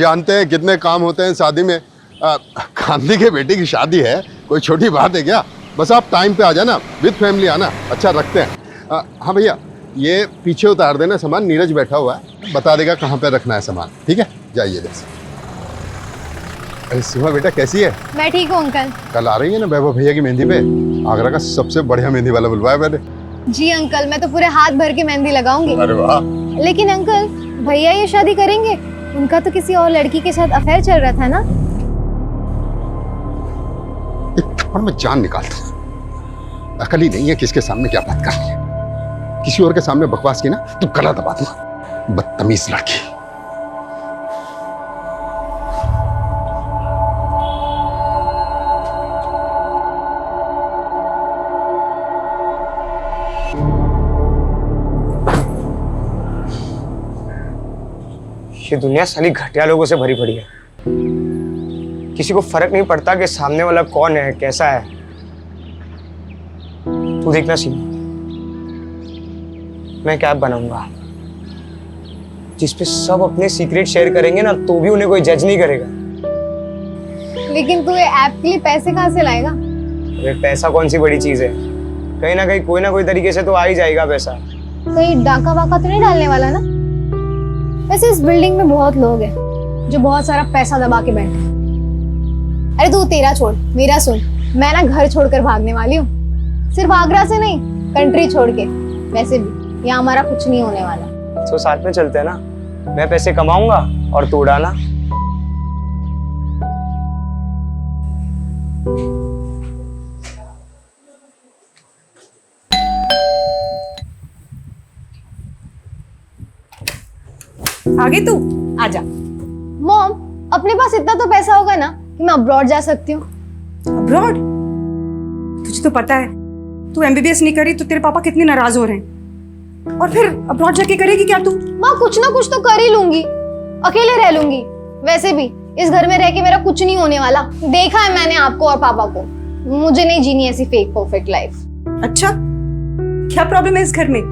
जानते हैं कितने काम होते हैं शादी में। गांधी के बेटी की शादी है, कोई छोटी बात है क्या? बस आप टाइम पे आ जाना, विद फैमिली आना। अच्छा रखते हैं। हाँ भैया, ये पीछे उतार देना सामान, नीरज बैठा हुआ है, बता देगा कहाँ पे रखना है सामान। ठीक है, जाइए जैसे। अरे सीमा बेटा कैसी है? मैं ठीक हूँ अंकल। कल आ रही है ना वैभव भैया की मेहंदी पे? आगरा का सबसे बढ़िया मेहंदी वाला बुलवाया मैंने। जी अंकल, मैं तो पूरे हाथ भर के मेहंदी लगाऊंगी। अरे वाह। लेकिन अंकल, भैया ये शादी करेंगे? उनका तो किसी और लड़की के साथ अफेयर चल रहा था ना? एक थप्पड़ में जान निकालता हूँ। अकल ही नहीं है किसके सामने क्या बात कर रही है। किसी और के सामने बकवास की ना तो गला दबा दूंगा। बदतमीज लड़की। ये दुनिया साली घटिया लोगों से भरी पड़ी है। किसी को फर्क नहीं पड़ता कि सामने वाला कौन है, कैसा है। तू देखना सीमा, मैं क्या बनाऊंगा जिसपे सब अपने सीक्रेट शेयर करेंगे ना, तो भी उन्हें कोई जज नहीं करेगा। लेकिन तू ये ऐप के लिए पैसे कहाँ से लाएगा? अरे पैसा कौन सी बड़ी चीज है, कहीं ना कहीं कोई ना कोई तरीके से तो आ ही जाएगा पैसा। कहीं डाका वाका तो नहीं डालने वाला ना? वैसे इस बिल्डिंग में बहुत लोग हैं जो बहुत सारा पैसा दबा के बैठे हैं। अरे तू तेरा छोड़, मेरा सुन। मैं ना घर छोड़कर भागने वाली हूँ, सिर्फ आगरा से नहीं, कंट्री छोड़ के। वैसे भी यहाँ हमारा कुछ नहीं होने वाला। तो साथ में चलते हैं ना, मैं पैसे कमाऊंगा और तू उड़ाना। आगे तू आजा। मॉम, अपने पास इतना तो पैसा होगा ना कि मैं अब्रॉड जा सकती हूँ। अब्रॉड? तुझे तो पता है तू एमबीबीएस नहीं करी तो तेरे पापा कितने नाराज हो रहे हैं। और फिर अब्रॉड जाके करेगी क्या तू? माँ कुछ ना कुछ तो कर ही लूंगी, अकेले रह लूंगी। वैसे भी इस घर में रह के मेरा कुछ नहीं होने वाला। देखा है मैंने आपको और पापा को। मुझे नहीं जीनी ऐसी फेक परफेक्ट लाइफ। अच्छा, क्या प्रॉब्लम है इस घर में?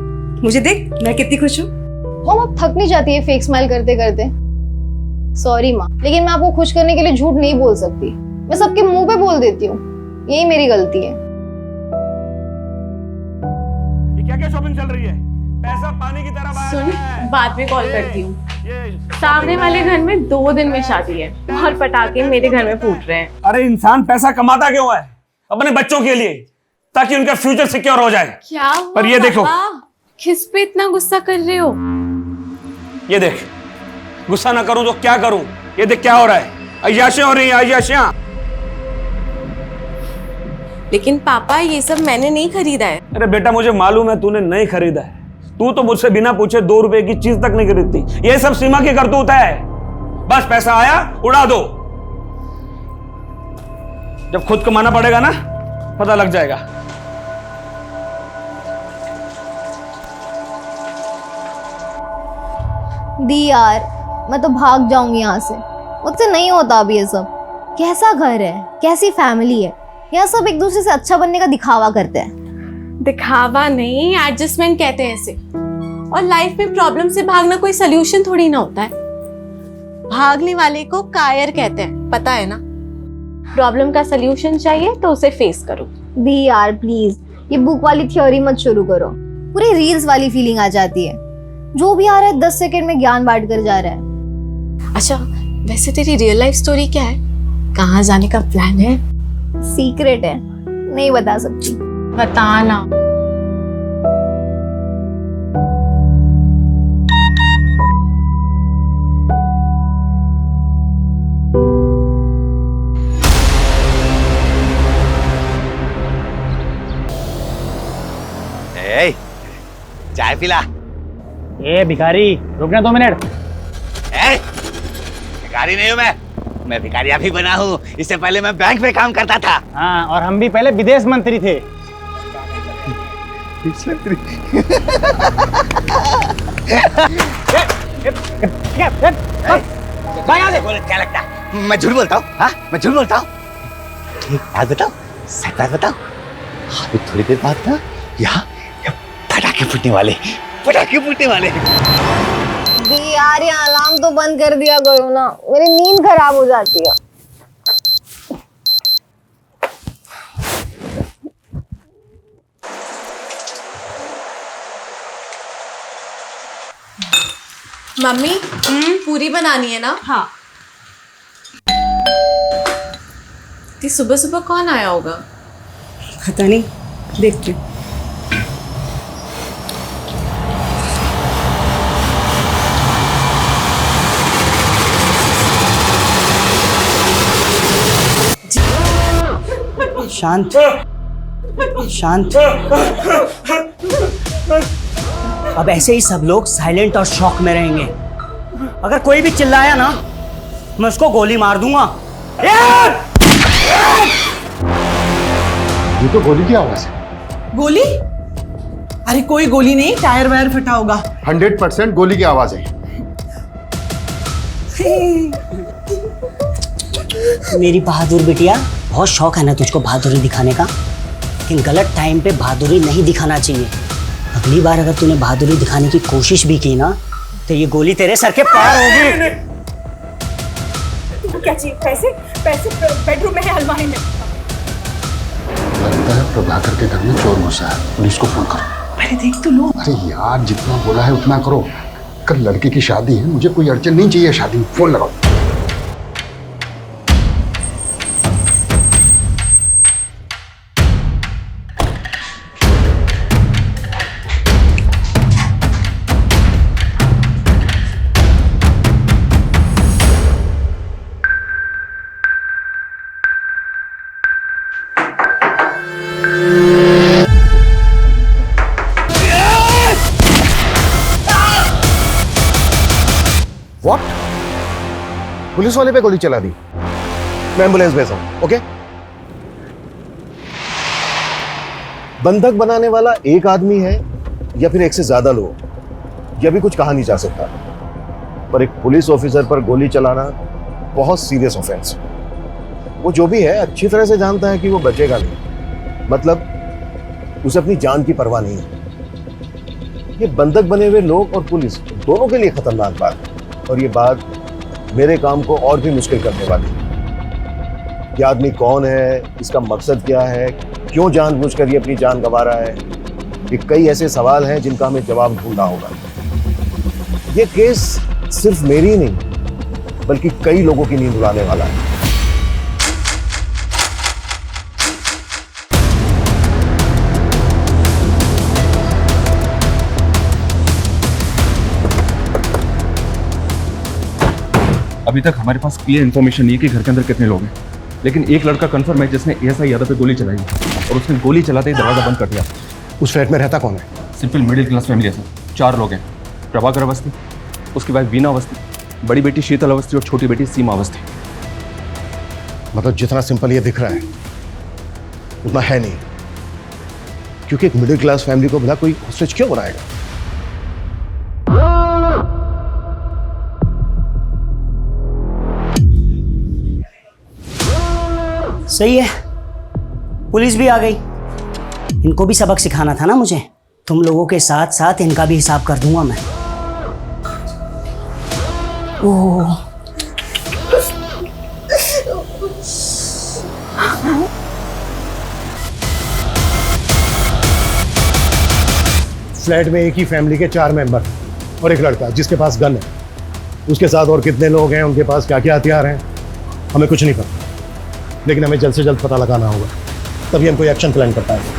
मुझे देख, मैं कितनी खुश हूँ। मॉम आप थक नहीं जाती है फेक स्माइल करते करते? सॉरी माँ, लेकिन मैं आपको खुश करने के लिए झूठ नहीं बोल सकती। मैं सबके मुंह पे बोल देती हूँ, यही मेरी गलती है। ये क्या क्या शॉपिंग चल रही है? पैसा पानी की तरह बहा रहा है। सुन, बाद में कॉल करती हूँ। सामने वाले घर में 2 दिन में शादी है और पटाखे मेरे घर में फूट रहे हैं। अरे इंसान पैसा कमाता क्यों है? अपने बच्चों के लिए, ताकि उनका फ्यूचर सिक्योर हो जाए। क्या पर ये देखो, किस पे इतना गुस्सा कर रहे हो? ये देख, गुस्सा ना करूं तो क्या करूं? ये देख क्या हो रहा है, अय्याशियां हो रही हैं, अय्याशियां। लेकिन पापा ये सब मैंने नहीं खरीदा है। अरे बेटा मुझे मालूम है तूने नहीं खरीदा है। तू तो मुझसे बिना पूछे 2 रुपए की चीज तक नहीं खरीदती। ये सब सीमा की करतूत है। बस पैसा आया उड़ा दो। जब खुद कमाना पड़ेगा ना, पता लग जाएगा। दी यार, मैं तो भाग जाऊंगी यहाँ से। मुझसे नहीं होता अभी ये सब। कैसा घर है, कैसी फैमिली है। यहाँ सब एक दूसरे से अच्छा बनने का दिखावा करते हैं। दिखावा नहीं, एडजस्टमेंट कहते हैं इसे। और लाइफ में प्रॉब्लम से भागना कोई सोल्यूशन थोड़ी ना होता है। भागने वाले को कायर कहते हैं, पता है ना? प्रॉब्लम का सोल्यूशन चाहिए तो उसे फेस करो। दी यार प्लीज, ये बुक वाली थ्योरी मत शुरू करो। पूरी रील्स वाली फीलिंग आ जाती है। जो भी आ रहा है 10 सेकंड में ज्ञान बांट कर जा रहा है। अच्छा, वैसे तेरी रियल लाइफ स्टोरी क्या है? कहाँ जाने का प्लान है? सीक्रेट है, नहीं बता सकती। बताना। चाय पिला। ए भिखारी, रुकना 2 मिनट। भिखारी नहीं हूँ मैं भिखारी अभी बना हूँ। इससे पहले मैं बैंक में काम करता था। हाँ, और हम भी पहले विदेश मंत्री थे। क्या लगता है मैं झूठ बोलता हूँ? हाँ, मैं झूठ बोलता हूँ। ठीक बात बताओ, सच बात बताओ। अभी थोड़ी देर बाद ना यहाँ पटाखे फूटने वाले, पटाखे फूटने वाले। दीदी यार ये अलार्म तो बंद कर दिया करो ना, मेरी नींद खराब हो जाती है। मम्मी पूरी बनानी है ना? हाँ। कि सुबह सुबह कौन आया होगा? पता नहीं, देखती हूँ। शांत शांत। अब ऐसे ही सब लोग साइलेंट और शॉक में रहेंगे। अगर कोई भी चिल्लाया ना, मैं उसको गोली मार दूंगा। ये तो गोली की आवाज है। गोली? अरे कोई गोली नहीं, टायर वायर फटा होगा। 100% गोली की आवाज है। मेरी बहादुर बिटिया, बहुत शौक है ना तुझको बहादुरी दिखाने का, लेकिन गलत टाइम पे बहादुरी नहीं दिखाना चाहिए। अगली बार अगर तूने बहादुरी दिखाने की कोशिश भी की ना, तो ये गोली तेरे सर के पार होगी। क्या चाहिए? पैसे? पैसे बेडरूम में है, अलमारी में। लगता है प्रभाकर के घर में चोर घुसा है, पुलिस को फोन करो। अरे देख तो लो। अरे यार जितना बोला है उतना करो। कल लड़के की शादी है, मुझे कोई अड़चन नहीं चाहिए शादी में। फोन लगाओ। व्हाट? पुलिस वाले पे गोली चला दी। मैं एम्बुलेंस भेजा हूं, ओके? बंधक बनाने वाला एक आदमी है या फिर एक से ज्यादा लोग, यह भी कुछ कहा नहीं जा सकता। पर एक पुलिस ऑफिसर पर गोली चलाना बहुत सीरियस ऑफेंस। वो जो भी है अच्छी तरह से जानता है कि वो बचेगा नहीं, मतलब उसे अपनी जान की परवाह नहीं है। ये बंधक बने हुए लोग और पुलिस दोनों के लिए खतरनाक बात है, और ये बात मेरे काम को और भी मुश्किल करने वाली है। ये आदमी कौन है, इसका मकसद क्या है, क्यों जानबूझकर ये अपनी जान गंवा रहा है, ये कई ऐसे सवाल हैं जिनका हमें जवाब ढूंढना होगा। ये केस सिर्फ मेरी नहीं बल्कि कई लोगों की नींद उड़ाने वाला है। अभी तक हमारे पास क्लियर इन्फॉर्मेशन नहीं है कि घर के अंदर कितने लोग हैं, लेकिन एक लड़का कंफर्म है जिसने एएसआई यादव पे गोली चलाई और उसने गोली चलाते ही दरवाजा बंद कर दिया। उस फ्लैट में रहता कौन है? सिंपल मिडिल क्लास फैमिली है सर। 4 लोग हैं। प्रभाकर अवस्थी, उसकी वाइफ वीना अवस्थी, बड़ी बेटी शीतल अवस्थी और छोटी बेटी सीमा अवस्थी। मतलब जितना सिंपल ये दिख रहा है उतना है नहीं, क्योंकि एक मिडिल क्लास फैमिली को भला कोई हॉस्टेज क्यों बनाएगा? सही है, पुलिस भी आ गई। इनको भी सबक सिखाना था ना मुझे। तुम लोगों के साथ साथ इनका भी हिसाब कर दूंगा मैं। ओह, फ्लैट में एक ही फैमिली के 4 मेंबर और एक लड़का जिसके पास गन है। उसके साथ और कितने लोग हैं, उनके पास क्या क्या हथियार हैं, हमें कुछ नहीं पता, लेकिन हमें जल्द से जल्द पता लगाना होगा, तभी हम कोई एक्शन प्लान कर पाएंगे।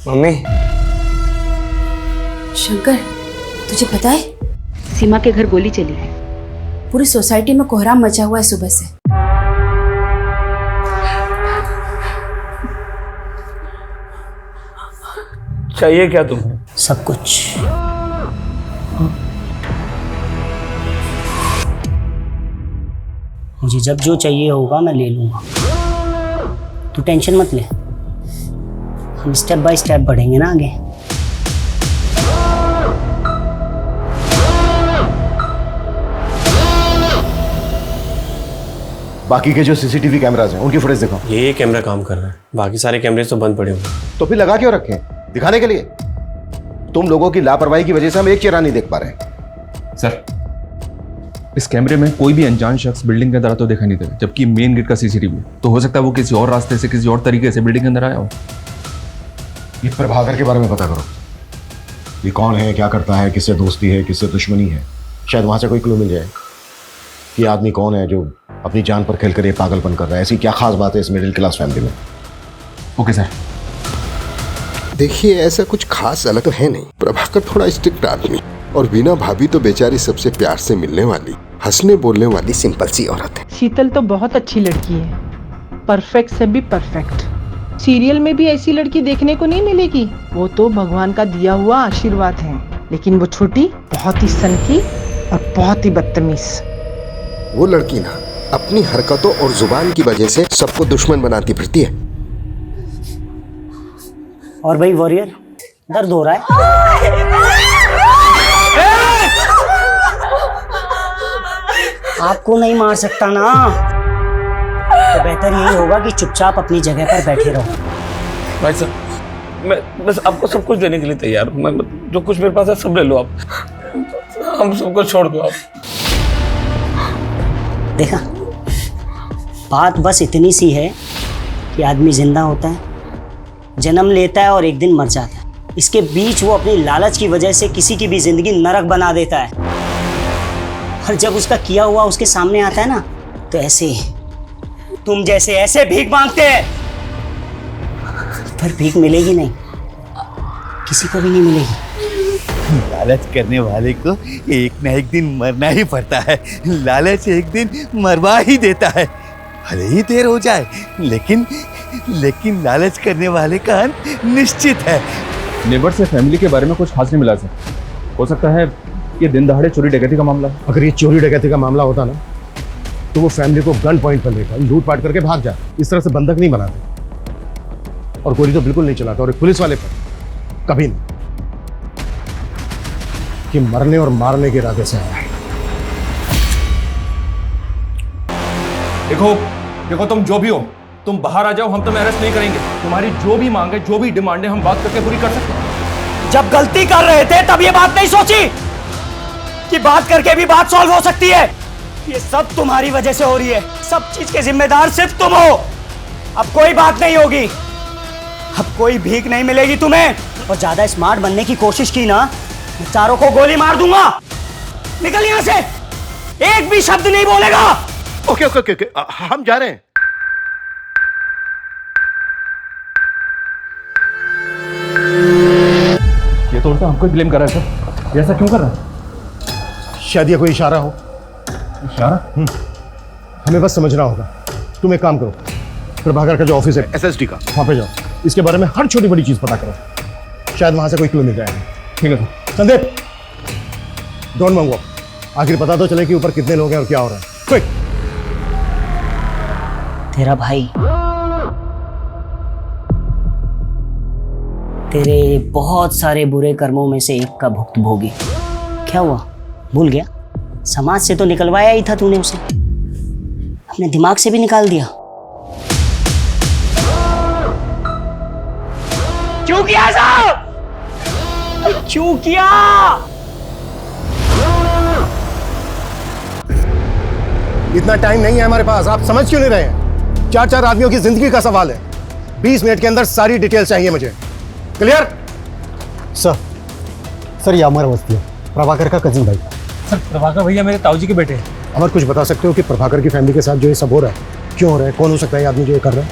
मम्मी, शंकर, तुझे पता है सीमा के घर गोली चली है। पूरी सोसाइटी में कोहराम मचा हुआ है सुबह से। चाहिए क्या तुम्हें? सब कुछ। मुझे जब जो चाहिए होगा मैं ले लूंगा, तू टेंशन मत ले। हम स्टेप बाय स्टेप बढ़ेंगे ना आगे। बाकी के जो सीसीटीवी कैमरास हैं उनकी फुटेज दिखाओ। ये कैमरा काम कर रहा है, बाकी सारे कैमरे तो बंद पड़े हुए। तो फिर लगा क्यों रखे हैं? दिखाने के लिए। तुम लोगों की लापरवाही की वजह से हम एक चेहरा नहीं देख पा रहे। सर, इस कैमरे में कोई भी अनजान शख्स बिल्डिंग के अंदर आता तो देखा नहीं दे, जबकि मेन गेट का सीसीटीवी है, तो हो सकता है वो किसी और रास्ते से, किसी और तरीके से बिल्डिंग के अंदर आया हो। ये प्रभाकर के बारे में पता करो, ये कौन है, क्या करता है, किससे दोस्ती है, किससे दुश्मनी है। शायद वहां से कोई क्लू मिल जाए कि आदमी कौन है जो अपनी जान पर खेलकर ये पागलपन कर रहा है। ऐसी क्या खास बात है इस मिडिल क्लास फैमिली में? Okay sir. देखिए, ऐसा कुछ खास अलग तो है नहीं। प्रभाकर थोड़ा स्ट्रिक्ट आदमी, और वीना भाभी तो बेचारी सबसे प्यार से मिलने वाली, हंसने बोलने वाली सिंपल सी औरत है। शीतल तो बहुत अच्छी लड़की है, परफेक्ट से भी परफेक्ट। सीरियल में भी ऐसी लड़की देखने को नहीं मिलेगी। वो तो भगवान का दिया हुआ आशीर्वाद है। लेकिन वो छोटी बहुत ही सनकी और बहुत ही बदतमीज। वो लड़की ना अपनी हरकतों और जुबान की वजह से सबको दुश्मन बनाती फिरती है। और भाई वॉरियर, दर्द हो रहा है? आपको नहीं मार सकता ना, तो बेहतर यही होगा कि चुपचाप अपनी जगह पर बैठे रहो। भाई साहब, मैं बस आपको सब कुछ देने के लिए तैयार हूँ। मैं जो कुछ मेरे पास है सब ले लो आप, हम सबको छोड़ दो आप। देखा, बात बस इतनी सी है कि आदमी जिंदा होता है, जन्म लेता है और एक दिन मर जाता है। इसके बीच वो अपनी लालच की वजह से किसी की भी जिंदगी नरक बना देता है, और जब उसका किया हुआ उसके सामने आता है ना, तो ऐसे तुम जैसे ऐसे भीख मांगते हैं, पर भीख मिलेगी नहीं, किसी को भी नहीं मिलेगी। लालच करने वाले को एक ना एक दिन मरना ही पड़ता है। लालच एक दिन मरवा ही देता है, भले ही देर हो जाए, लेकिन लालच करने वाले का अंत निश्चित है। नेबर से फैमिली के बारे में कुछ खास नहीं मिला सर। हो सकता है ये दिन दहाड़े चोरी डकैती का मामला है। अगर ये चोरी डकैती का मामला होता ना, तो वो फैमिली को गन पॉइंट पर लेकर लूटपाट करके भाग जाते। इस तरह से बंधक नहीं बनाते, और गोली तो बिल्कुल नहीं चलाता, और एक पुलिस वाले पर कभी नहीं, कि मरने और मारने के इरादे से आया है। देखो तुम जो भी हो, तुम बाहर आ जाओ, हम तुम्हें अरेस्ट नहीं करेंगे। तुम्हारी जो भी मांग है, जो भी डिमांड है, हम बात करके पूरी कर सकते हैं। जब गलती कर रहे थे तब ये बात नहीं सोची कि बात करके भी बात सॉल्व हो सकती है। ये सब तुम्हारी वजह से हो रही है, सब चीज के जिम्मेदार सिर्फ तुम हो। अब कोई बात नहीं होगी, अब कोई भीख नहीं मिलेगी तुम्हें। और ज्यादा स्मार्ट बनने की कोशिश की ना, मैं चारों को गोली मार दूंगा। निकल यहां से, एक भी शब्द नहीं बोलेगा। ओके ओके ओके, हम जा रहे हैं। ये तो उल्टा हमको ब्लेम कर रहा है सर। ये ऐसा क्यों कर रहा है? शायद ये कोई इशारा हो। इशारा? हमें बस समझना होगा। तुम एक काम करो, प्रभाकर का जो ऑफिस है एसएसडी का, वहां पे जाओ, इसके बारे में हर छोटी बड़ी चीज पता करो। शायद वहां से कोई क्लू मिल जाएगा। ठीक है सर। संदीप, डोंट मंगो, आखिर पता तो चले कि ऊपर कितने लोग हैं और क्या हो रहा है। क्विक। तेरा भाई तेरे बहुत सारे बुरे कर्मों में से एक का भुक्तभोगी। क्या हुआ, भूल गया? समाज से तो निकलवाया ही था तूने उसे, अपने दिमाग से भी निकाल दिया। क्यों किया साहब? क्यों किया? इतना टाइम नहीं है हमारे पास, आप समझ क्यों नहीं रहे हैं? 4 आदमियों की जिंदगी का सवाल है। 20 मिनट के अंदर सारी डिटेल चाहिए मुझे। क्लियर? सर ये अमर अवस्थी है, प्रभाकर का कजिन भाई। सर प्रभाकर भैया मेरे ताऊजी के बेटे हैं। अमर, कुछ बता सकते हो कि प्रभाकर की फैमिली के साथ जो ये सब हो रहा है क्यों हो रहा है? कौन हो सकता है ये आदमी जो ये कर रहा है?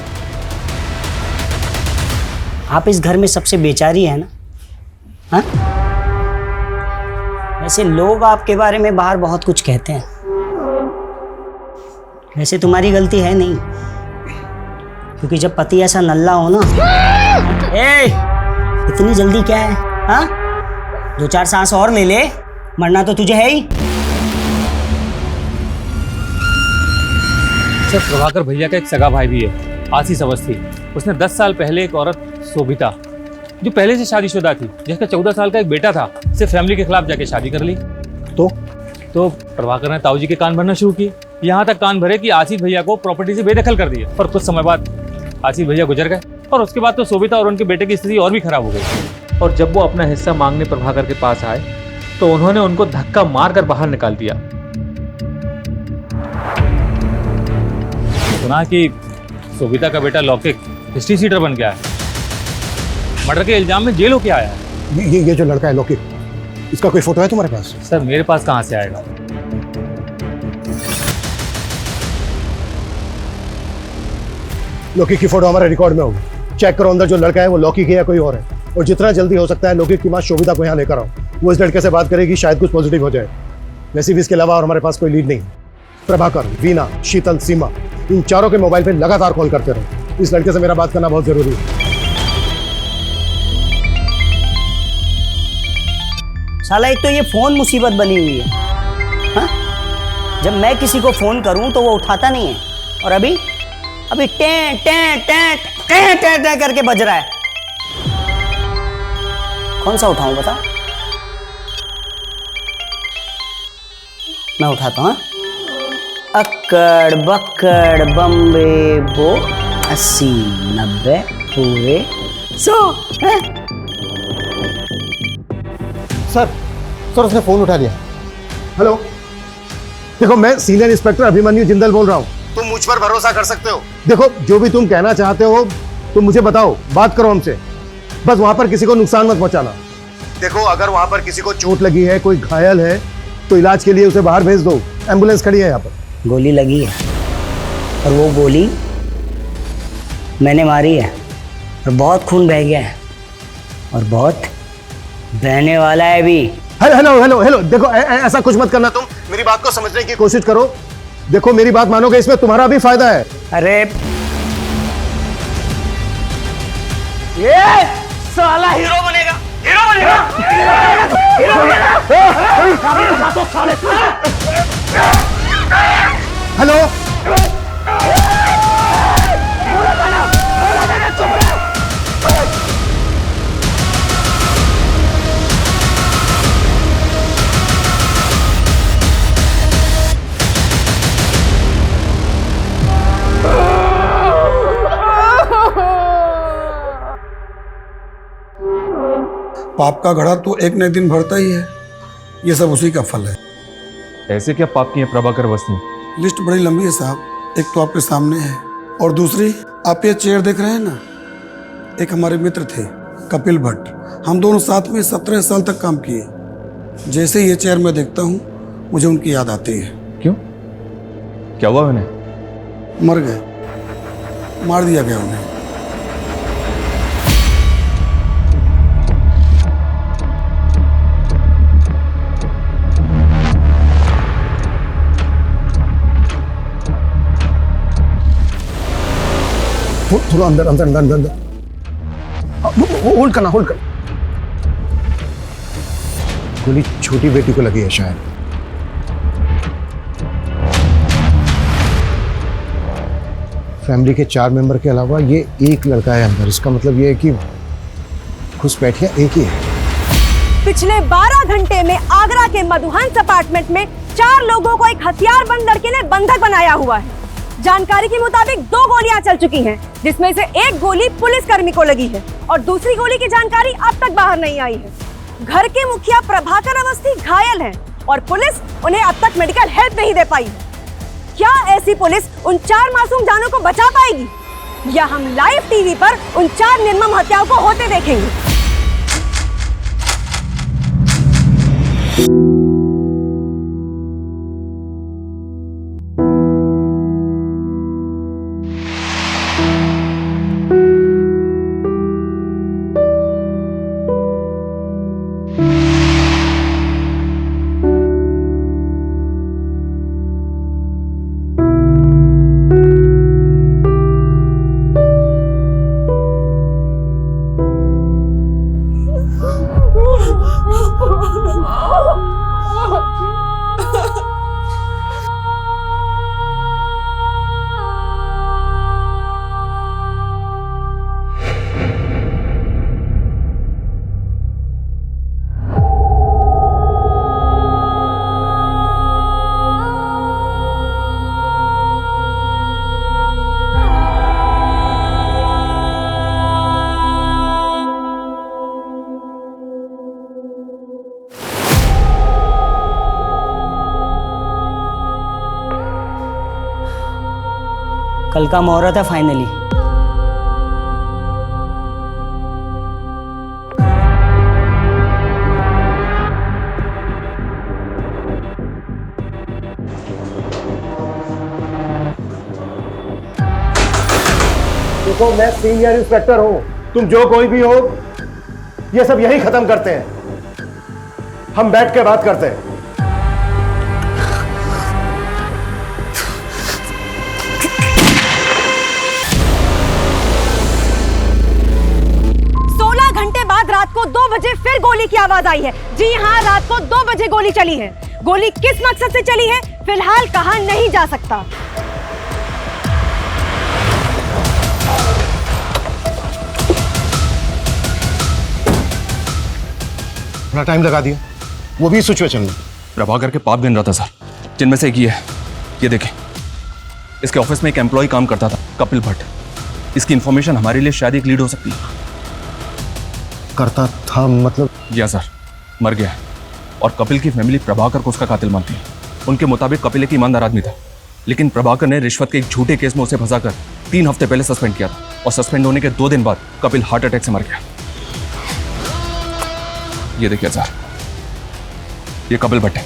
आप इस घर में सबसे बेचारी है ना? हाँ? वैसे लोग आपके बारे में बाहर बहुत कुछ कहते हैं, वैसे तुम्हारी गलती है नहीं, क्योंकि जब पति ऐसा नल्ला हो ना। इतनी जल्दी क्या है? हाँ, 2-4 सांस और ले ले, मरना तो तुझे है ही। सर प्रभाकर भैया का एक सगा भाई भी है, आशीष अवस्थी। उसने 10 साल पहले एक औरत शोभिता, जो पहले से शादीशुदा थी, जिसका 14 साल का एक बेटा था, सिर्फ फैमिली के खिलाफ जाके शादी कर ली। तो प्रभाकर ने ताऊजी के कान भरना शुरू किए, यहाँ तक कान भरे कि आशीष भैया को प्रॉपर्टी से बेदखल कर दिया। पर कुछ समय बाद आशीष भैया गुजर गए। और उसके बाद तो सोबिता और उनके बेटे की स्थिति और भी खराब हो गई। और जब वो अपना हिस्सा मांगने प्रभाकर के पास आए तो उन्होंने उनको धक्का मारकर बाहर निकाल दिया। सुना कि सोबिता का बेटा लौकिक हिस्ट्री सीटर बन गया है, मर्डर के इल्जाम में जेल होके आया है। ये जो लड़का है लौकिक, इसका कोई फोटो है तुम्हारे पास? सर मेरे पास कहाँ से आएगा? लौकिक की फोटो हमारे रिकॉर्ड में होगी। चेक करो अंदर जो लड़का है वो लौकिक है या कोई और है, और जितना जल्दी हो सकता है लौकिक की मां शोभिता को यहाँ लेकर आओ। वो इस लड़के से बात करेगी, शायद कुछ पॉजिटिव हो जाए। वैसे भी इसके अलावा और हमारे पास कोई लीड नहीं। प्रभाकर, वीना, शीतल, सीमा, इन चारों के मोबाइल पे लगातार कॉल करते रहो। इस लड़के से मेरा बात करना बहुत जरूरी है। साला एक तो ये फोन मुसीबत बनी हुई है। हाँ? जब मैं किसी को फोन करूं तो वो उठाता नहीं है, और अभी टे टे टे टे टे टे करके बज रहा है। कौन सा उठाऊं बता? मैं उठाता हूं। अक्कड़ बक्कड़ बम्बे बो 80 90 पूरे 100। सर उसने फोन उठा लिया। हेलो, देखो मैं सीनियर इंस्पेक्टर अभिमन्यु जिंदल बोल रहा हूँ। तुम मुझ पर भरोसा कर सकते हो। देखो जो भी तुम कहना चाहते हो तुम मुझे बताओ, बात करो हमसे। बस वहां पर किसी को नुकसान मत पहुंचाना। देखो अगर वहां पर किसी को चोट लगी है, कोई घायल है, तो इलाज के लिए उसे बाहर भेज दो। एम्बुलेंस खड़ी है यहाँ पर। गोली लगी है और वो गोली मैंने मारी है, और बहुत खून बह गया है और बहुत बहने वाला है भी। हेलो हेलो हेलो, देखो ऐसा कुछ मत करना। तुम मेरी बात को समझने की कोशिश करो। देखो मेरी बात मानोगे, इसमें तुम्हारा भी फायदा है। अरे ये साला हीरो बनेगा, हीरो बनेगा, हीरो बनेगा। हेलो पाप का घड़ा तो एक न दिन भरता ही है, ये सब उसी का फल है। ऐसे क्या पाप की है प्रभाकर वसनी? लिस्ट बड़ी लंबी है साहब। एक तो आपके सामने है, और दूसरी आप ये चेयर देख रहे हैं ना, एक हमारे मित्र थे कपिल भट्ट। हम दोनों साथ में 17 साल तक काम किए। जैसे ये चेयर मैं देखता हूँ मुझे उनकी याद आती है। क्यों, क्या हुआ उन्हें? मर गए, मार दिया गया उन्हें। थोड़ा अंदर अंदर अंदर अंदर। होल्ड करना, होल्ड कर। गोली छोटी बेटी को लगी है शायद। फैमिली के 4 मेंबर के अलावा ये एक लड़का है अंदर। इसका मतलब ये है कि घुसपैठिया एक ही है। पिछले 12 घंटे में आगरा के मधुहंस अपार्टमेंट में 4 लोगों को एक हथियारबंद लड़के ने बंधक बनाया हुआ है। जानकारी के मुताबिक 2 गोलियां चल चुकी हैं, जिसमें से एक गोली पुलिसकर्मी को लगी है और दूसरी गोली की जानकारी अब तक बाहर नहीं आई है। घर के मुखिया प्रभाकर अवस्थी घायल हैं और पुलिस उन्हें अब तक मेडिकल हेल्प नहीं दे पाई है। क्या ऐसी पुलिस उन 4 मासूम जानों को बचा पाएगी, या हम लाइव टीवी पर उन 4 निर्मम हत्याओं को होते देखेंगे? कल का मुहूर्त है फाइनली। देखो, मैं सीनियर इंस्पेक्टर हूं, तुम जो कोई भी हो, ये सब यही खत्म करते हैं। हम बैठ के बात करते हैं। 16 घंटे बाद रात को 2 बजे फिर गोली की आवाज आई है। जी हाँ, रात को 2 बजे गोली चली है। गोली किस मकसद से चली है फिलहाल कहा नहीं जा सकता। थोड़ा टाइम लगा दिया, वो भी सिचुएशन में। प्रभाकर के पाप गिन रहा था सर, जिनमें से एक ये है। ये देखें, इसके ऑफिस में एक एम्प्लॉय काम करता था, कपिल भट्ट। इसकी इंफॉर्मेशन हमारे लिए शायद एक लीड हो सकती है। करता था मतलब? या सर, मर गया है और कपिल की फैमिली प्रभाकर को उसका कातिल मानती है। उनके मुताबिक कपिल एक ईमानदार आदमी था, लेकिन प्रभाकर ने रिश्वत के एक झूठे केस में उसे फंसाकर 3 हफ्ते पहले सस्पेंड किया था और सस्पेंड होने के 2 दिन बाद कपिल हार्ट अटैक से मर गया। ये देखिए सर, ये कपिल भट्ट है।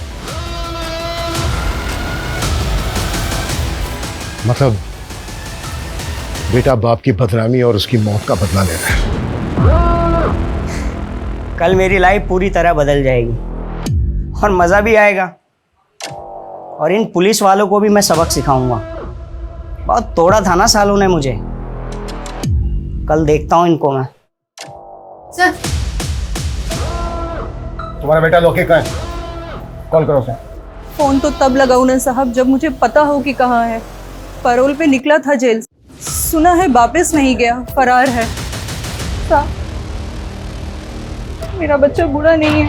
मतलब बेटा बाप की बदनामी और उसकी मौत का बदला ले रहा है। कल मेरी लाइफ पूरी तरह बदल जाएगी और मज़ा भी आएगा, और इन पुलिस वालों को भी मैं सबक सिखाऊंगा। बहुत तोड़ा था ना सालों ने मुझे, कल देखता हूँ इनको मैं। सर, तुम्हारा बेटा लोके कहाँ है? कॉल करो उसे। फोन तो तब लगाऊं ना साहब जब मुझे पता हो कि कहाँ है। पैरोल पे निकला था जेल से, सुना है वापस नहीं गया, फरार है। साहब, मेरा बच्चा बुरा नहीं है।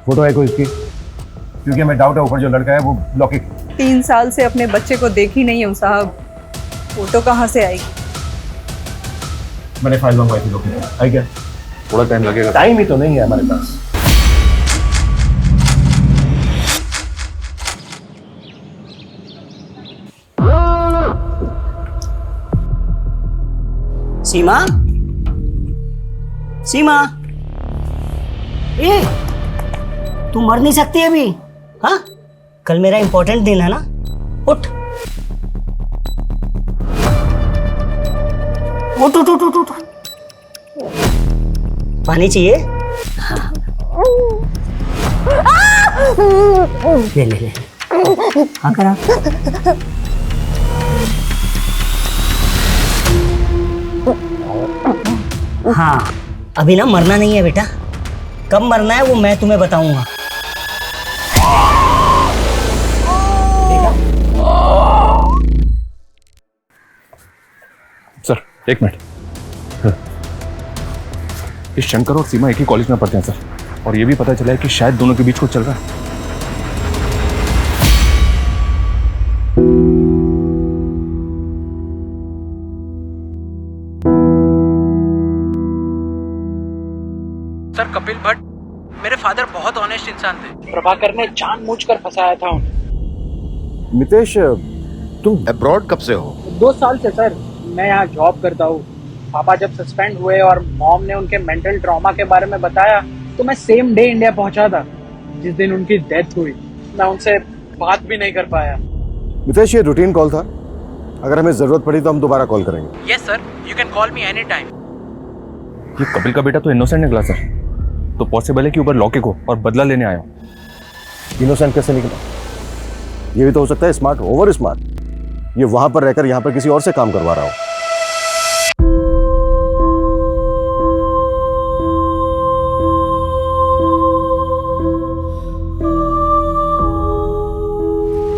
फोटो है कोई इसकी? क्योंकि हमें डाउट है ऊपर जो लड़का है वो लोके। 3 साल से अपने बच्चे को देखी नहीं हूँ साहब, फोटो कहाँ से आएगी? मैंने फाइल मंगवाई थी लोके, आई क्या? थोड़ा टाइम लगेगा। टाइम ही तो नहीं है हमारे पास। सीमा, सीमा, ए, तू मर नहीं सकती अभी? हाँ, कल मेरा इंपॉर्टेंट दिन है ना, उठ उठ उठ उठ उठ उठ। पानी चाहिए? हाँ। ले ले ले, हाँ करा। हाँ, अभी ना मरना नहीं है बेटा, कब मरना है वो मैं तुम्हें बताऊंगा। Sir, 1 minute. इस शंकर और सीमा एक ही कॉलेज में पढ़ते हैं सर, और ये भी पता चला है कि शायद दोनों के बीच कुछ चल रहा है। सर, कपिल भट्ट मेरे फादर बहुत ऑनेस्ट इंसान थे। प्रभाकर ने जानबूझकर फंसाया था उन्हें। मितेश, तुम अब्रॉड कब से हो? 2 साल से सर, मैं यहाँ जॉब करता हूँ। पापा जब सस्पेंड हुए और मॉम ने उनके मेंटल ट्रॉमा के बारे में बताया तो मैं सेम डे इंडिया पहुंचा था जिस दिन उनकी डेथ हुई। मैं उनसे बात भी नहीं कर पाया। मितेश, ये रूटीन कॉल था, अगर हमें जरूरत पड़ी तो हम दोबारा कॉल करेंगे। Yes sir, you can call me any time. ये कपिल का बेटा तो इनोसेंट निकला सर, तो पॉसिबल है कि ऊपर लौके को और बदला लेने आया हो। इनोसेंट कैसे निकला? ये भी तो हो सकता है स्मार्ट, ओवर स्मार्ट। ये वहां पर रहकर यहाँ पर किसी और से काम करवा रहा हो।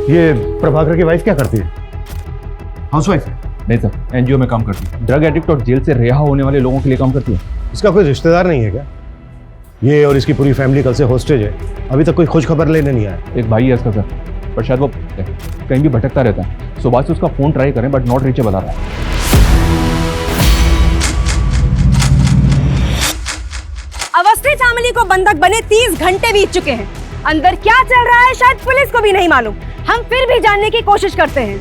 ये प्रभाकर की वाइफ क्या करती है? हाउसवाइफ? नहीं सर, एनजीओ में काम करती है। ड्रग एडिक्ट और जेल से रिहा होने वाले लोगों के लिए काम करती है। इसका कोई रिश्तेदार नहीं है क्या? ये और इसकी पूरी फैमिली कल से हॉस्टेज है, अभी तक कोई खोज खबर लेने नहीं आया। एक भाई है इसका सर, पर शायद वो कहीं भी भटकता रहता है। सुबह से उसका फोन ट्राई करें बट नॉट रीचेबल आ रहा है। अवस्थी फैमिली को बंधक बने 30 घंटे बीत चुके हैं। अंदर क्या चल रहा है शायद पुलिस को भी नहीं मालूम। हम फिर भी जानने की कोशिश करते हैं।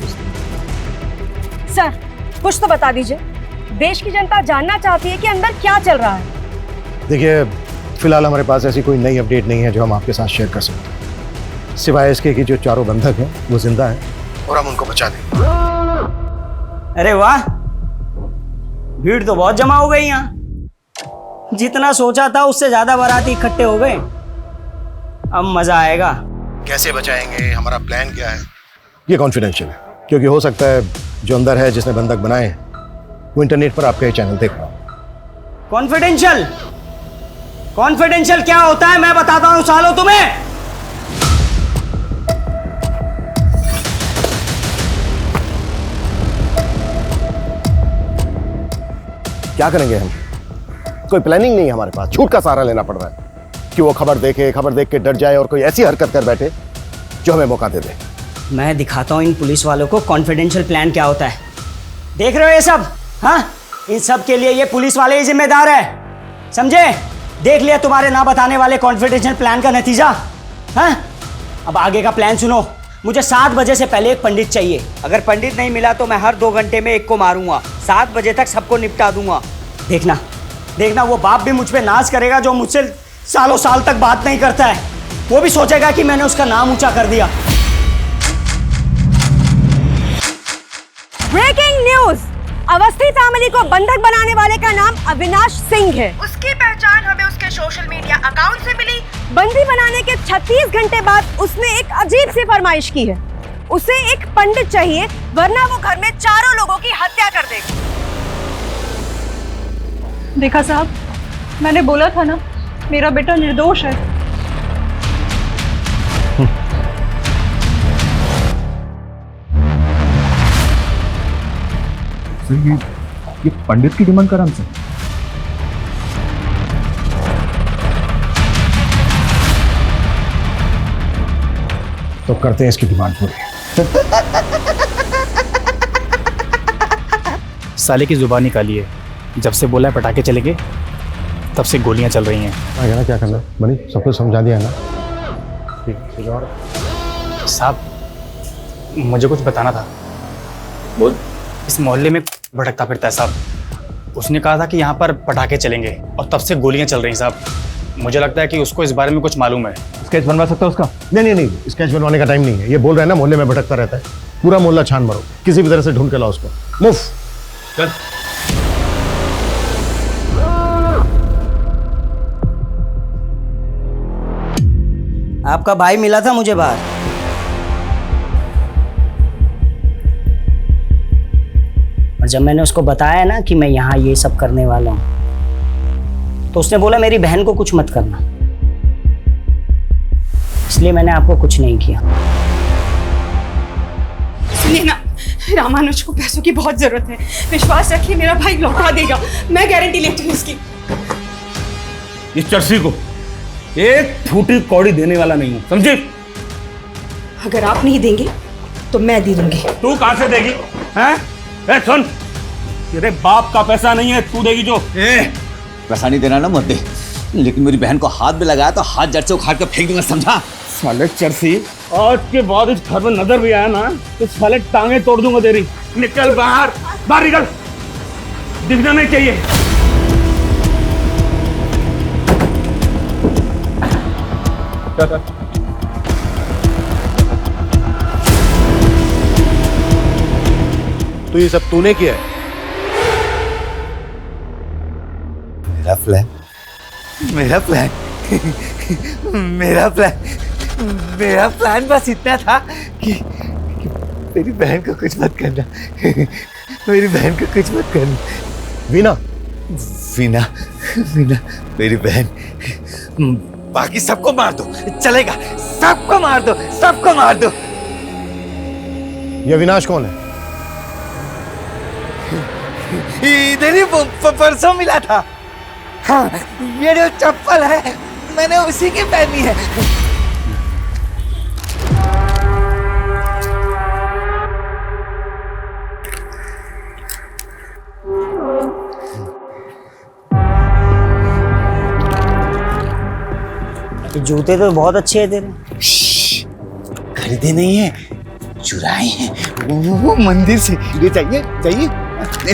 सर, कुछ तो बता दीजिए। देश की जनता जानना चाहती है कि अंदर क्या चल रहा है। देखिए, फिलहाल हमारे पास ऐसी कोई नई अपडेट नहीं है जो हम आपके साथ शेयर कर सकते, सिवाय इसके कि जो चारों बंधक हैं वो जिंदा हैं और हम उनको बचा लेंगे। अरे वाह, भीड़ तो बहुत जमा हो गई यहाँ। जितना सोचा था उससे ज्यादा बाराती इकट्ठे हो गए। अब मजा आएगा। कैसे बचाएंगे, हमारा प्लान क्या है, ये कॉन्फिडेंशियल है, क्योंकि हो सकता है जो अंदर है जिसने बंधक बनाए हैं वो इंटरनेट पर आपका ये चैनल देख रहा हो। कॉन्फिडेंशियल? कॉन्फिडेंशियल क्या होता है मैं बताता हूँ सालों तुम्हें। क्या करेंगे हम? कोई प्लानिंग नहीं है हमारे पास, झूठ का सहारा लेना पड़ रहा है कि वो खबर देखे, खबर देख के डर जाए और कोई ऐसी हरकत कर बैठे जो हमें मौका दे दे। मैं दिखाता हूँ इन पुलिस वालों को कॉन्फिडेंशियल प्लान क्या होता है। देख रहे हो ये सब? हाँ, इन सब के लिए ये पुलिस वाले ही जिम्मेदार है, समझे? देख लिया तुम्हारे ना बताने वाले कॉन्फिडेंशियल प्लान का नतीजा। हाँ, अब आगे का प्लान सुनो। मुझे 7 बजे से पहले एक पंडित चाहिए। अगर पंडित नहीं मिला तो मैं हर 2 घंटे में एक को मारूंगा। 7 बजे तक सबको निपटा दूंगा। देखना देखना, वो बाप भी मुझ पे नाज करेगा जो मुझसे सालों साल तक बात नहीं करता है। वो भी सोचेगा कि मैंने उसका नाम ऊंचा कर दिया। Breaking news! अवस्थी फैमिली को बंधक बनाने वाले का नाम अविनाश सिंह है। उसकी पहचान हमें उसके सोशल मीडिया अकाउंट से मिली। बंदी बनाने के 36 घंटे बाद उसने एक अजीब सी फरमाइश की है। उसे एक पंडित चाहिए, वरना वो घर में चारों लोगों की हत्या कर देगा। देखा साहब, मैंने बोला था ना, मेरा बेटा निर्दोष है। सर, ये पंडित की डिमांड करा हमसे। तो करते हैं इसकी डिमांड पूरी। साले की जुबान निकाली है। जब से बोला है पटाखे चलेंगे, तब से गोलियां चल रही हैं। आगे ना क्या करना है बनी, सब कुछ समझा दिया है ना? ठीक और साहब, मुझे कुछ बताना था। बोल। इस मोहल्ले में भटकता फिरता है साहब। उसने कहा था कि यहाँ पर पटाखे चलेंगे और तब से गोलियां चल रही हैं साहब। मुझे लगता है कि उसको इस बारे में कुछ मालूम है। स्केच बनवा सकता है उसका? नहीं, स्केच बनवाने का टाइम नहीं है। ये बोल रहे हैं ना मोहल्ले में भटकता रहता है, पूरा मोहल्ला छान मारो, किसी भी तरह से ढूंढ के लाओ उसको। मूव। चल। आपका भाई मिला था मुझे बाहर। और जब मैंने उसको बताया ना कि मैं यहाँ ये सब करने वाला हूँ, तो उसने बोला मेरी बहन को कुछ मत करना। इसलिए मैंने आपको कुछ नहीं किया। सुनिए ना, रामानुज को पैसों की बहुत जरूरत है। विश्वास रखिए, मेरा भाई लौटा देगा। मैं गारंटी लेती हूँ इसकी। इस चर्सी को एक फूटी कौड़ी देने वाला नहीं हूं, समझे? अगर आप नहीं देंगे तो मैं दे दूंगी। तू कहां से देगी? हैं? सुन, तेरे बाप का पैसा नहीं है, तू देगी जो। पैसा नहीं देना ना मत दे, लेकिन मेरी बहन को हाथ में लगाया तो हाथ जड़ से उखाड़ कर फेंक दूंगा, समझा? साले चर्सी, आज के बाद इस घर में नजर भी आया ना तो साले टांगे तोड़ दूंगा तेरी। निकल बाहर, बाहर निकल, दिखना नहीं चाहिए। तो ये सब तूने किया है? मेरा प्लान मेरा प्लान बस इतना था कि मेरी बहन को कुछ मत करना। मेरी बहन को कुछ मत करना। वीना मेरी बहन। बाकी सबको मार दो, चलेगा? सबको मार दो। ये अविनाश कौन है? इधर ही परसों मिला था। हाँ, ये जो चप्पल है मैंने उसी की पहनी है। जूते तो बहुत अच्छे हैं तेरे। खरीदे नहीं है, चुराए हैं वो मंदिर से। ये चाहिए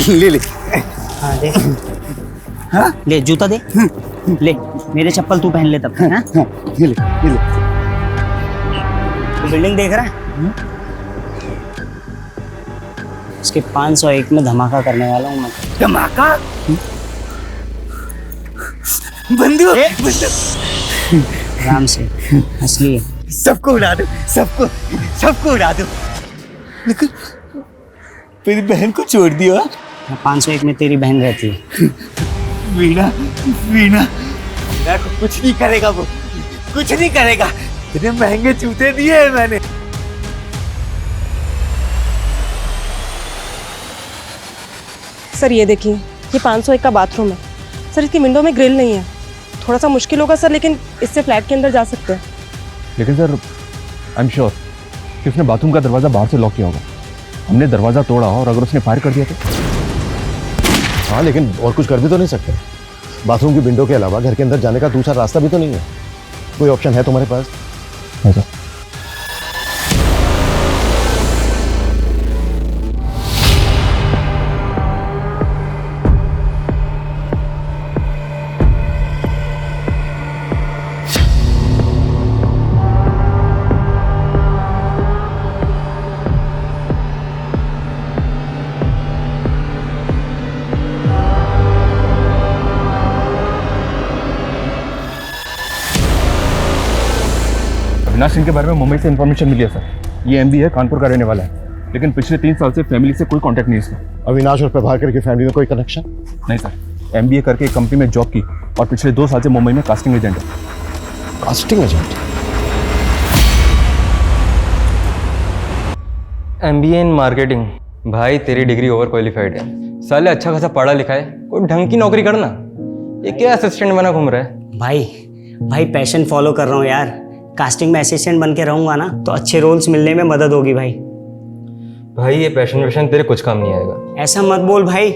ले ले। हाँ दे। हाँ ले जूता दे। ले मेरे चप्पल तू पहन ले तब। हाँ ये ले ये ले। तू बिल्डिंग देख रहा है? उसके 501 में धमाका करने वाला हूँ मैं। धमाका? बंदूक? आराम से असली है। सबको उड़ा दो, सबको उड़ा दो। लेकिन मेरी बहन को छोड़ दिया। 501 में तेरी बहन रहती है। वीणा को कुछ नहीं करेगा, वो कुछ नहीं करेगा। इतने महंगे जूते दिए हैं मैंने। सर ये देखिए, ये 501 का बाथरूम है सर। इसकी विंडो में ग्रिल नहीं है, थोड़ा सा मुश्किल होगा सर, लेकिन इससे फ्लैट के अंदर जा सकते हैं। लेकिन सर आई एम श्योर कि उसने बाथरूम का दरवाज़ा बाहर से लॉक किया होगा। हमने दरवाज़ा तोड़ा और अगर उसने फायर कर दिया तो। हाँ लेकिन और कुछ कर भी तो नहीं सकते। बाथरूम की विंडो के अलावा घर के अंदर जाने का दूसरा रास्ता भी तो नहीं है। कोई ऑप्शन है तुम्हारे पास? है सर। अविनाश सिंह के बारे में मुंबई से इन्फॉर्मेशन मिली है सर। ये MBA है, कानपुर का रहने वाला है, लेकिन पिछले 3 साल से फैमिली से कोई कांटेक्ट नहीं है इसका। अविनाश और प्रभाकर की फैमिली में कोई कनेक्शन? नहीं सर। MBA करके एक कंपनी में जॉब की और पिछले 2 साल से मुंबई में कास्टिंग एजेंट है। Casting agent? MBA in marketing. भाई तेरी डिग्री ओवर क्वालिफाइड है, साले अच्छा खासा पढ़ा लिखा है, कोई ढंग की नौकरी करना। ये क्या असिस्टेंट बना घूम रहा है? भाई पैशन फॉलो कर रहा हूँ यार। कास्टिंग में असिस्टेंट बन के रहूंगा ना तो अच्छे रोल्स मिलने में मदद होगी भाई। भाई ये पैशन तेरे कुछ काम नहीं आएगा। ऐसा मत बोल भाई,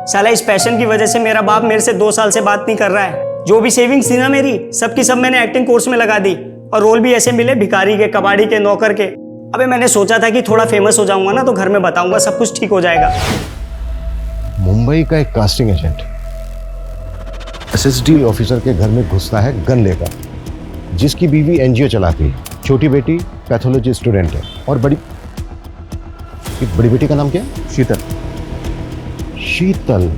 साला इस पैशन की वजह से मेरा बाप मेरे से 2 साल से बात नहीं कर रहा है। जो भी सेविंग्स थी ना मेरी, सबकी सब मैंने एक्टिंग कोर्स में लगा दी और रोल भी ऐसे मिले भिखारी के, कबाड़ी के, नौकर के। अबे मैंने सोचा था कि थोड़ा फेमस हो जाऊंगा ना तो घर में बताऊंगा, सब कुछ ठीक हो जाएगा। मुंबई का एक कास्टिंग एजेंट SSD ऑफिसर के घर में घुसता है गन लेकर, जिसकी बीवी NGO चलाती है, छोटी बेटी पैथोलॉजी स्टूडेंट है और बड़ी बेटी का नाम क्या है? शीतल।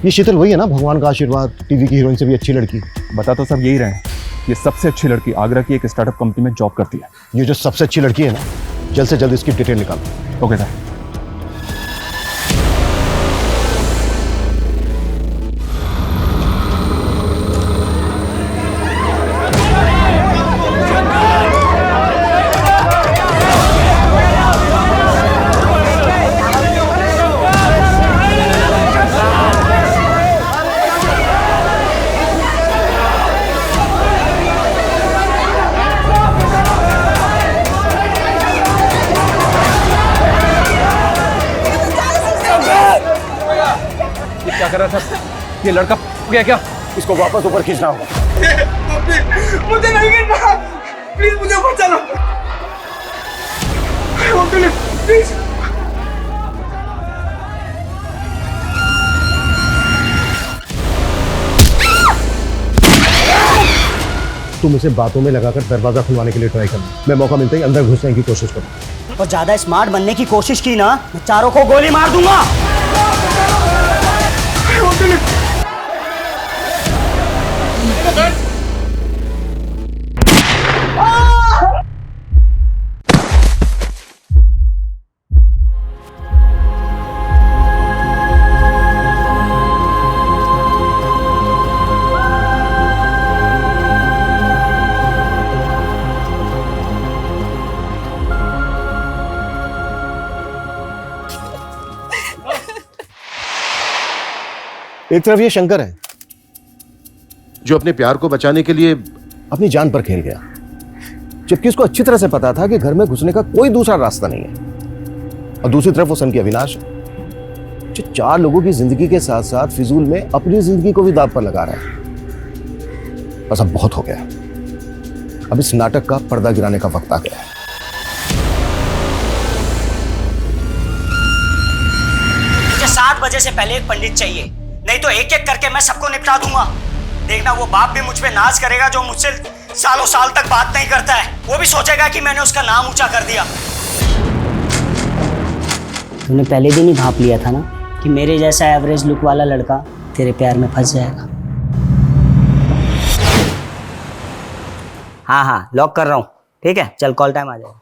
ये शीतल वही है ना, भगवान का आशीर्वाद, टीवी की हीरोइन से भी अच्छी लड़की। बता तो सब यही रहे हैं। ये सबसे अच्छी लड़की आगरा की एक स्टार्टअप कंपनी में जॉब करती है। ये जो सबसे अच्छी लड़की है ना, जल्द से जल्द इसकी डिटेल निकालो। Okay sir. क्या कर रहा था ये लड़का? गया क्या? इसको वापस ऊपर खींचना होगा। मुझे नहीं गिरना, प्लीज मुझे ऊपर चलो। प्लीज। तुम इसे बातों में लगाकर दरवाजा खुलवाने के लिए ट्राई करना। मैं मौका मिलते ही अंदर घुसने की कोशिश करूँ। और ज्यादा स्मार्ट बनने की कोशिश की ना, मैं चारों को गोली मार दूंगा। एक तरफ ये शंकर है जो अपने प्यार को बचाने के लिए अपनी जान पर खेल गया, जबकि उसको अच्छी तरह से पता था कि घर में घुसने का कोई दूसरा रास्ता नहीं है। और दूसरी तरफ वो सन की अविनाश जो 4 लोगों की जिंदगी के साथ साथ फिजूल में अपनी जिंदगी को भी दांव पर लगा रहा है। बस अब बहुत हो गया, अब इस नाटक का पर्दा गिराने का वक्त आ गया है। 8 बजे से पहले एक पंडित चाहिए, नहीं तो एक एक करके मैं सबको निपटा दूंगा। देखना वो बाप भी मुझ पे नाज करेगा जो मुझसे सालों साल तक बात नहीं करता है। वो भी सोचेगा कि मैंने उसका नाम ऊंचा कर दिया। तूने पहले दिन ही भाप लिया था ना कि मेरे जैसा एवरेज लुक वाला लड़का तेरे प्यार में फंस जाएगा। हाँ, लॉक कर रहा हूँ, ठीक है? चल कॉल टाइम आ जाएगा।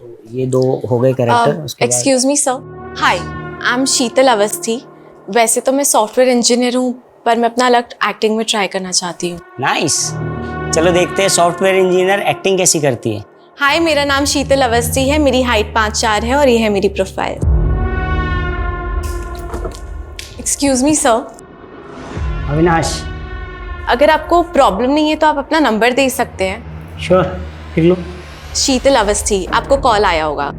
तो ये 2 हो गए character. Excuse me sir, hi, I am Sheetal Awasthi. वैसे तो मैं सॉफ्टवेयर इंजीनियर हूँ, पर मैं अपना लक एक्टिंग में ट्राई करना चाहती हूँ। नाइस, चलो देखते हैं सॉफ्टवेयर इंजीनियर एक्टिंग कैसी करती है। हाय, मेरा नाम शीतल अवस्थी है, मेरी हाइट 5'4" है और ये है मेरी profile. Excuse me sir. Avinash. अगर आपको प्रॉब्लम नहीं है तो आप अपना नंबर दे सकते हैं। श्योर, लिख लो। शीतल अवस्थी, आपको कॉल आया होगा।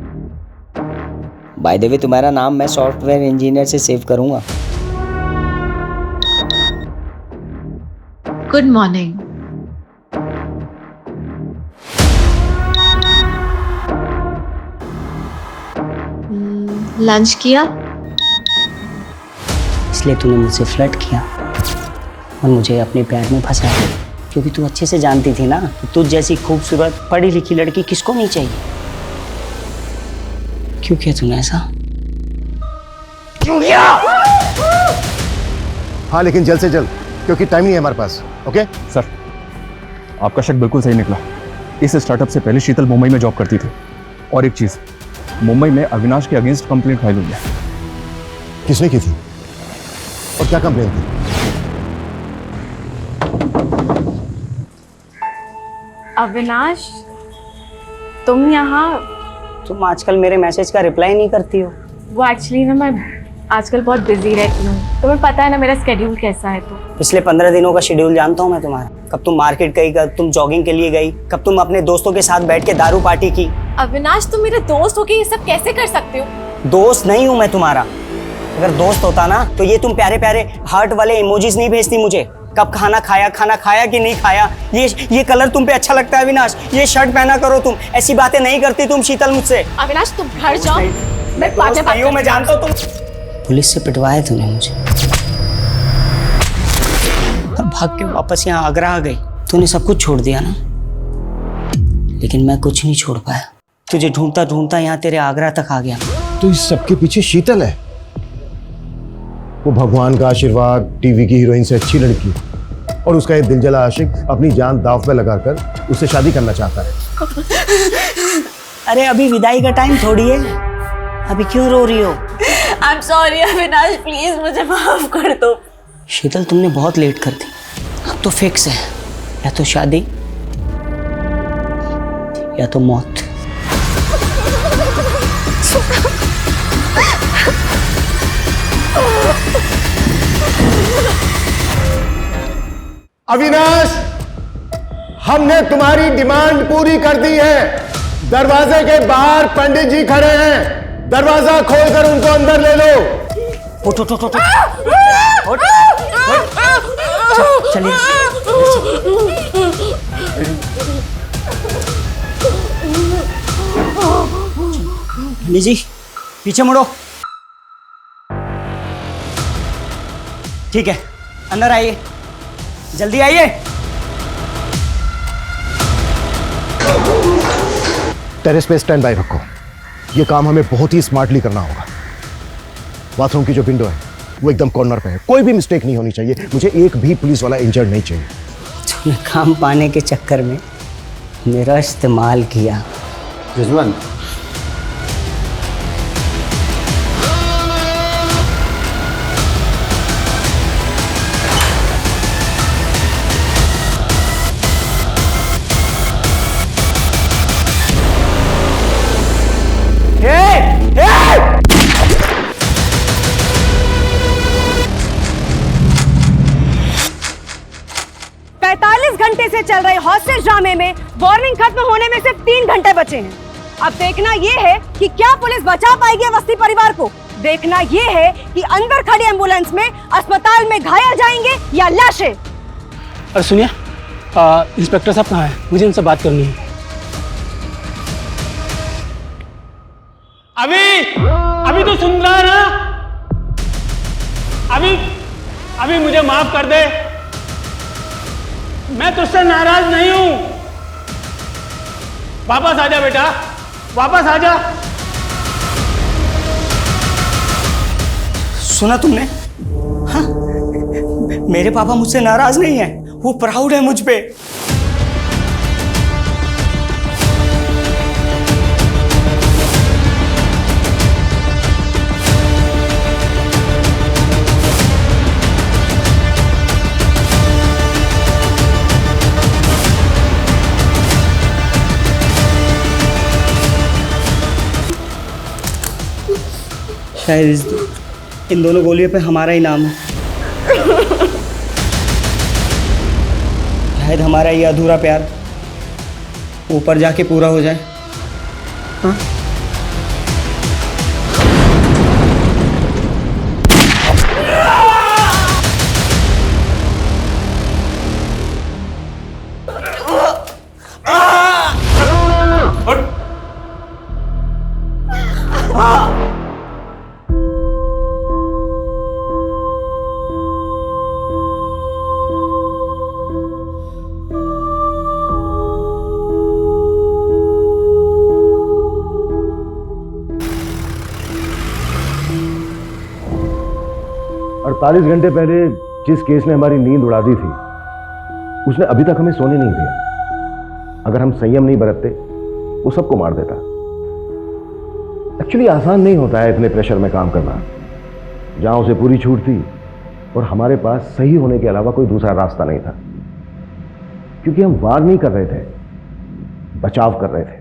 बाय द वे तुम्हारा नाम मैं सॉफ्टवेयर इंजीनियर से सेव करूंगा। Good morning. लंच किया? इसलिए तूने मुझसे फ्लर्ट किया और मुझे अपने प्यार में फंसाया, क्योंकि तू अच्छे से जानती थी ना कि तुझ जैसी खूबसूरत पढ़ी लिखी लड़की किसको नहीं चाहिए। क्यों किया तूने ऐसा? क्यों किया? हाँ, लेकिन जल्द से जल्द, क्योंकि टाइम नहीं है हमारे पास। ओके सर, आपका शक बिल्कुल सही निकला। इस स्टार्टअप से पहले शीतल मुंबई में जॉब करती थी। और एक चीज, मुंबई में अविनाश के अगेंस्ट कंप्लेंट फाइल हुई है। किसने की थी और क्या कंप्लेंट थी? अविनाश, तुम यहाँ? तुम आजकल मेरे मैसेज का रिप्लाई नहीं करती हो। वो एक्चुअली ना मैं आजकल बहुत बिजी रहती हूँ, तुम्हें पता है ना मेरा स्केड्यूल कैसा है। तो पिछले 15 दिनों का शेड्यूल जानता हूँ मैं तुम्हारा। कब तुम मार्केट गई, कब तुम जॉगिंग के लिए गई, कब तुम अपने दोस्तों के साथ बैठ के दारू पार्टी की। अविनाश, तुम मेरे दोस्त हो के ये सब कैसे कर सकते हो? दोस्त नहीं हूँ मैं तुम्हारा। अगर दोस्त होता ना तो ये तुम प्यारे प्यारे हार्ट वाले इमोजीज नहीं भेजती मुझे। कब खाना खाया कि नहीं खाया, ये कलर तुम पे अच्छा लगता है अविनाश, ये शर्ट पहना करो तुम, ऐसी बातें नहीं करती तुम शीतल मुझसे। अविनाश, तुम घर जाओ, मैं बाद में बात करूंगा। मैं जानता हूँ तुम पुलिस से पिटवाया तूने मुझे और भाग के वापस यहाँ आगरा आ गई। तूने सब कुछ छोड़ दिया ना, लेकिन मैं कुछ नहीं छोड़ पाया। तुझे ढूंढता ढूंढता यहाँ तेरे आगरा तक आ गया। तो इस सबके पीछे शीतल है। वो भगवान का आशीर्वाद, टीवी की हीरोइन से अच्छी लड़की, और उसका ये दिलजला आशिक अपनी जान दांव पे लगाकर उससे शादी करना चाहता है। अरे अभी विदाई का टाइम थोड़ी है, अभी क्यों रो रही हो? I am sorry Avinash, please मुझे माफ कर दो। शीतल, तुमने बहुत लेट कर दी। अब तो फिक्स है, या तो शादी या तो मौत। अविनाश, हमने तुम्हारी डिमांड पूरी कर दी है। दरवाजे के बाहर पंडित जी खड़े हैं, दरवाजा खोलकर उनको अंदर ले लो। उठ उठ उठ उठ उठ। चलिए। पंडित जी, पीछे मुड़ो। ठीक है, अंदर आइए, जल्दी आइए। टेरेस पे स्टैंड बाय रखो, ये काम हमें बहुत ही स्मार्टली करना होगा। बाथरूम की जो विंडो है वो एकदम कॉर्नर पे है, कोई भी मिस्टेक नहीं होनी चाहिए। मुझे एक भी पुलिस वाला इंजर्ड नहीं चाहिए। तुमने काम पाने के चक्कर में मेरा इस्तेमाल किया। रिजवान, घंटे से चल रहे हॉस्टेज ड्रामे में वार्निंग खत्म होने में सिर्फ 3 घंटे बचे हैं। अब देखना ये है कि क्या पुलिस बचा पाएगी अवस्थी परिवार को। देखना ये है कि अंदर खड़ी एम्बुलेंस में अस्पताल में घायल जाएंगे या लाशें। और सुनिए, इंस्पेक्टर साहब कहाँ हैं? मुझे उनसे बात करनी है। अभी तो सुन रहा ना? अभी मुझे माफ कर दे, मैं तुझसे नाराज नहीं हूं। वापस आ जा बेटा, वापस आ जा। सुना तुमने? हाँ, मेरे पापा मुझसे नाराज नहीं है, वो प्राउड है मुझ पे। शायद इन दोनों गोलियों पे हमारा ही नाम है। शायद हमारा ये अधूरा प्यार ऊपर जाके पूरा हो जाए। हाँ? अड़तालीस घंटे पहले जिस केस ने हमारी नींद उड़ा दी थी, उसने अभी तक हमें सोने नहीं दिया। अगर हम संयम नहीं बरतते, वो सबको मार देता। एक्चुअली आसान नहीं होता है इतने प्रेशर में काम करना। जहां उसे पूरी छूट थी और हमारे पास सही होने के अलावा कोई दूसरा रास्ता नहीं था, क्योंकि हम वार नहीं कर रहे थे, बचाव कर रहे थे।